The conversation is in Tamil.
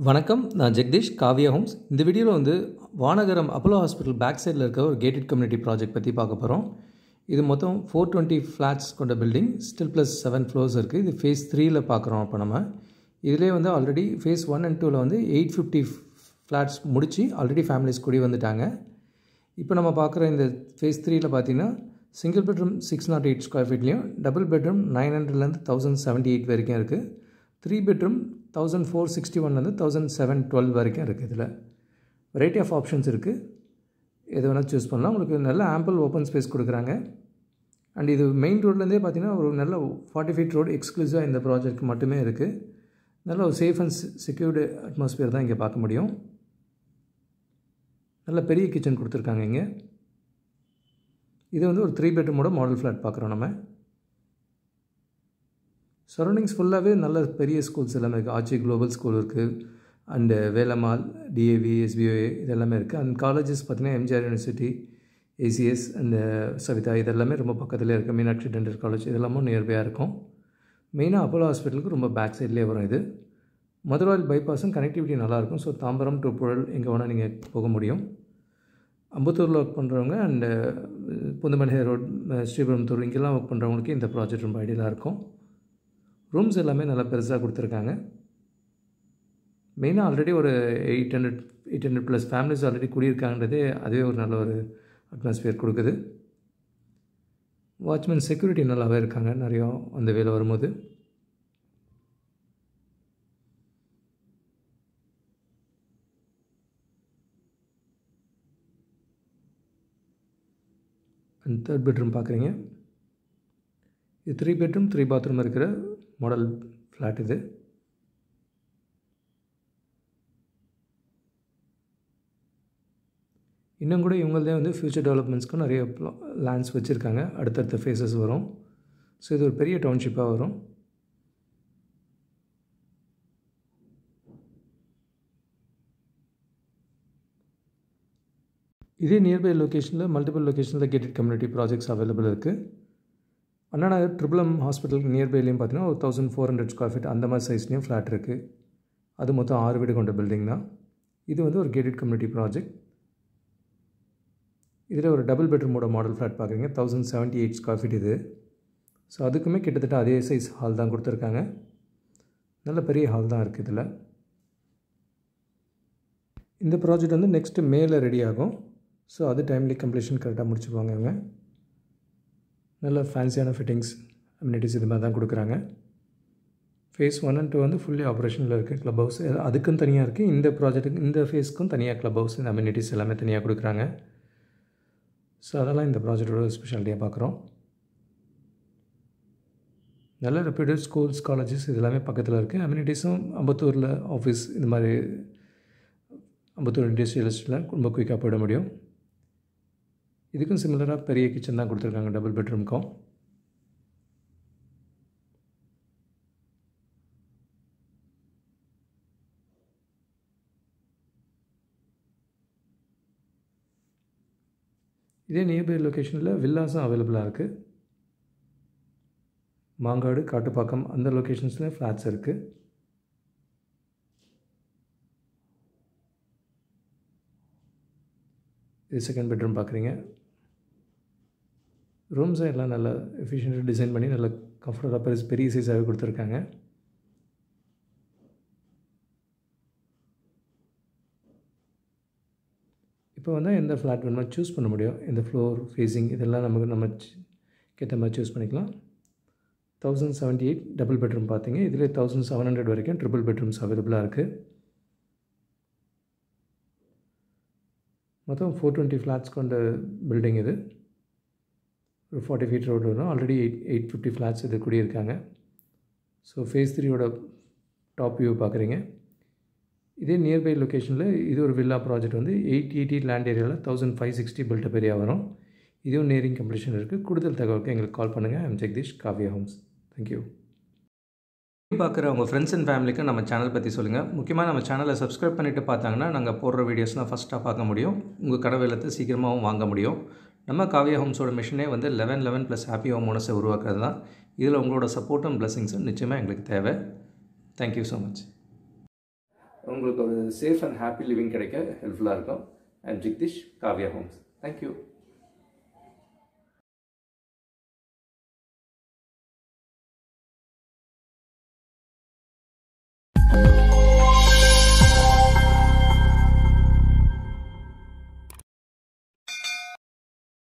வணக்கம், நான் ஜெகதீஷ், காவியா ஹோம்ஸ். இந்த வீடியோவில் வானகரம் அப்போலோ ஹாஸ்பிட்டல் பேக் சைடில் இருக்க ஒரு கேட்டட் கம்யூனிட்டி ப்ராஜெக்ட் பற்றி பார்க்க போகிறோம். இது மொத்தம் 420 ஃப்ளாட்ஸ் கொண்ட பில்டிங், ஸ்டில் ப்ளஸ் 7 ஃப்ளோர்ஸ் இருக்குது. இது ஃபேஸ் 3ல் பார்க்குறோம். இப்போ நம்ம இதிலே ஆல்ரெடி ஃபேஸ் 1 and 2ல் 850 ஃப்ளாட்ஸ் முடித்து ஆல்ரெடி ஃபேமிலிஸ் கூடி வந்துட்டாங்க. இப்போ நம்ம பார்க்குற இந்த ஃபேஸ் 3ல் பார்த்தீங்கன்னா சிங்கிள் பெட்ரூம் 608 ஸ்கொயர் ஃபீட்லேயும், டபுள் பெட்ரூம் 900லேருந்து 1078 வரைக்கும் இருக்குது. 3 பெட்ரூம் 1461லேருந்து 1712 வரைக்கும் இருக்குது. இதில் வெரைட்டி ஆஃப் ஆப்ஷன்ஸ் இருக்குது, எது வேணால் சூஸ் பண்ணலாம். உங்களுக்கு நல்ல ஆம்பிள் ஓப்பன் ஸ்பேஸ் கொடுக்குறாங்க. அண்ட் இது மெயின் ரோட்லேருந்தே பார்த்தீங்கன்னா ஒரு நல்ல 40 ஃபீட் ரோடு எக்ஸ்க்ளூசிவாக இந்த ப்ராஜெக்ட் மட்டுமே இருக்குது. நல்ல ஒரு சேஃப் அண்ட் செக்யூர்டு அட்மாஸ்பியர் தான் இங்கே பார்க்க முடியும். நல்ல பெரிய கிச்சன் கொடுத்துருக்காங்க இங்கே. இது ஒரு 3 பெட்ரூமோட மாடல் ஃப்ளாட் பார்க்குறோம் நம்ம. சரௌண்டிங்ஸ் ஃபுல்லாகவே நல்ல பெரிய ஸ்கூல்ஸ் எல்லாமே இருக்குது. ஆச்சி குளோபல் ஸ்கூல் இருக்குது, அண்டு வேலம்மாள், டிஏவி, எஸ்பிஓஏ இது எல்லாமே இருக்குது. அண்ட் காலேஜஸ் பார்த்திங்கன்னா MGR University, ACS and Saveetha இது எல்லாமே ரொம்ப பக்கத்துலேயே இருக்குது. மீனாட்சி டென்டல் காலேஜ் இதெல்லாமும் நியர்பையாக இருக்கும். மெயினாக அப்போலோ ஹாஸ்பிட்டலுக்கு ரொம்ப பேக் சைட்லேயே வரும். இது மதுராயில் பைபாஸும் கனெக்டிவிட்டி நல்லாயிருக்கும். ஸோ தாம்பரம் டு புழல் எங்கே வேணால் நீங்கள் போக முடியும். அம்பத்தூரில் ஒர்க் பண்ணுறவங்க அண்டு புந்தமல்லி ரோட், ஸ்ரீபெரும்புத்தூர் இங்கெல்லாம் ஒர்க் பண்ணுறவங்களுக்கு இந்த ப்ராஜெக்ட் ரொம்ப ஐடியலாக இருக்கும். ரூம்ஸ் எல்லாமே நல்லா பெருசாக கொடுத்துருக்காங்க. மெயினாக ஆல்ரெடி ஒரு 800 ப்ளஸ் ஃபேமிலிஸ் ஆல்ரெடி குடியிருக்காங்கன்றதே அதுவே ஒரு நல்ல ஒரு அட்மாஸ்பியர் கொடுக்குது. வாட்ச்மேன் செக்யூரிட்டி நல்லாவே இருக்காங்க நிறையா அந்த வேலை வரும்போது. அண்ட் 3rd பெட்ரூம் பார்க்குறீங்க. இது 3 பெட்ரூம் 3 பாத்ரூம் இருக்கிற மாடல் ஃப்ளாட் இது. இன்னும் கூட இவங்களதே ஃப்யூச்சர் டெவலப்மெண்ட்ஸ்க்கும் நிறைய லேண்ட்ஸ் வச்சுருக்காங்க. அடுத்தடுத்த ஃபேஸஸ் வரும். ஸோ இது ஒரு பெரிய டவுன்ஷிப்பாக வரும். இதே நியர்பை லொக்கேஷனில் மல்டிபிள் லொக்கேஷனில் கேட்டட் கம்யூனிட்டி ப்ராஜெக்ட்ஸ் அவைலபிள் இருக்குது. அண்ணா நகர் ட்ரிபிள் ஹாஸ்பிட்டலுக்கு நியர்பைலையும் பார்த்தீங்கன்னா ஒரு 1400 ஸ்கொயர் ஃபீட் அந்த மாதிரி சைஸ்லேயும் ஃப்ளாட் இருக்குது. அது மொத்தம் 6 வீடு கொண்ட பில்டிங் தான். இது ஒரு கேட்டட் கம்யூனிட்டி ப்ராஜெக்ட். இதில் ஒரு டபுள் பெட்ரூமோட மாடல் ஃப்ளாட் பார்க்குறீங்க, 1078 ஸ்கொயர் ஃபீட் இது. ஸோ அதுக்குமே கிட்டத்தட்ட அதே சைஸ் ஹால் தான் கொடுத்துருக்காங்க. நல்ல பெரிய ஹால் தான் இருக்குது இதில். இந்த ப்ராஜெக்ட் நெக்ஸ்ட்டு மேலே ரெடி ஆகும். ஸோ அது டைம்லி கம்ப்ளீஷன் கரெக்டாக முடிச்சுக்குவாங்க இவங்க. நல்ல ஃபேன்சியான ஃபிட்டிங்ஸ், அம்யூனிட்டிஸ் இது மாதிரி தான் கொடுக்குறாங்க. ஃபேஸ் 1 and 2 ஃபுல்லி ஆப்ரேஷனில் இருக்குது. க்ளப் ஹவுஸ் அதுக்கும் தனியாக இருக்குது. இந்த ப்ராஜெக்ட்டுக்கு இந்த ஃபேஸ்க்கும் தனியாக க்ளப் ஹவுஸ், இந்த அம்யூனிட்டிஸ் எல்லாமே தனியாக கொடுக்குறாங்க. ஸோ அதெல்லாம் இந்த ப்ராஜெக்டோட ஸ்பெஷாலிட்டியாக பார்க்குறோம். நல்ல ரெப்யூட்டட் ஸ்கூல்ஸ், காலேஜஸ் இது எல்லாமே பக்கத்தில் இருக்குது. அம்யூனிட்டிஸும் அம்பத்தூரில் ஆஃபீஸ் இந்த மாதிரி அம்பத்தூர் இண்டஸ்ட்ரியலிஸ்ட்டில் ரொம்ப குயிக்காக போயிட முடியும். இதுக்கும் சிமிலராக பெரிய கிச்சன் தான் கொடுத்துருக்காங்க டபுள் பெட்ரூம்க்கும். இதே நியர்பை லொக்கேஷனில் வில்லாஸும் அவைலபிளாக இருக்குது. மாங்காடு, காட்டுப்பாக்கம் அந்த லொக்கேஷன்ஸில் ஃப்ளாட்ஸ் இருக்குது. இது 2nd பெட்ரூம் பார்க்குறீங்க. ரூம்ஸும் எல்லாம் நல்லா எஃபிஷியண்ட்டாக டிசைன் பண்ணி நல்லா கம்ஃபர்டபுளாக பெரிய சைஸாகவே கொடுத்துருக்காங்க. இப்போ எந்த ஃப்ளாட் வேணுமோ சூஸ் பண்ண முடியும். இந்த ஃப்ளோர், ஃபேஸிங் இதெல்லாம் நம்ம ஏற்ற மாதிரி சூஸ் பண்ணிக்கலாம். 1078 டபுள் பெட்ரூம் பார்த்தீங்க. இதில் 1700 வரைக்கும் ட்ரிபிள் பெட்ரூம்ஸ் அவைலபிளாக இருக்குது. மொத்தம் 420 ஃப்ளாட்ஸ் கொண்ட பில்டிங் இது. ஒரு 40 ஃபீட் ரோடு வரும். ஆல்ரெடி 850 ஃப்ளாட்ஸ் இது குடியிருக்காங்க. ஸோ ஃபேஸ் 3யோட டாப் வியூ பார்க்குறீங்க. இதே நியர்பை லொக்கேஷனில் இது ஒரு வில்லா ப்ராஜெக்ட் 880 லேண்ட் ஏரியாவில் 1560 பில்டப் ஏரியா வரும். இதுவும் நியரிங் கம்ப்ளீஷன் இருக்குது. கூடுதல் தகவலுக்கு எங்களுக்கு கால் பண்ணுங்கள். I'm Jagadeesh, Kavya Homes. Thank you. பார்க்குற உங்கள் ஃப்ரெண்ட்ஸ் அண்ட் ஃபேமிலிக்கு நம்ம சேனல் பற்றி சொல்லுங்கள். முக்கியமாக நம்ம சேனலை சப்ஸ்கிரைப் பண்ணிவிட்டு பார்த்தாங்கன்னா நாங்கள் போடுற வீடியோஸ்லாம் ஃபஸ்ட்டாக பார்க்க முடியும். உங்கள் கடை இல்லத்தை சீக்கிரமாகவும் வாங்க முடியும். நம்ம காவியா ஹோம்ஸோட மிஷனே 11 + ஹாப்பி ஹோம் ஓனர்ஸை உருவாக்குறது தான். இதில் உங்களோட சப்போர்ட்டும் பிளஸிங்ஸும் நிச்சயமாக எங்களுக்கு தேவை. Thank you so much. உங்களுக்கு ஒரு சேஃப் அண்ட் ஹாப்பி லிவிங் கிடைக்க ஹெல்ப்ஃபுல்லாக இருக்கும். And Jagadeesh, Kavya Homes. Thank you.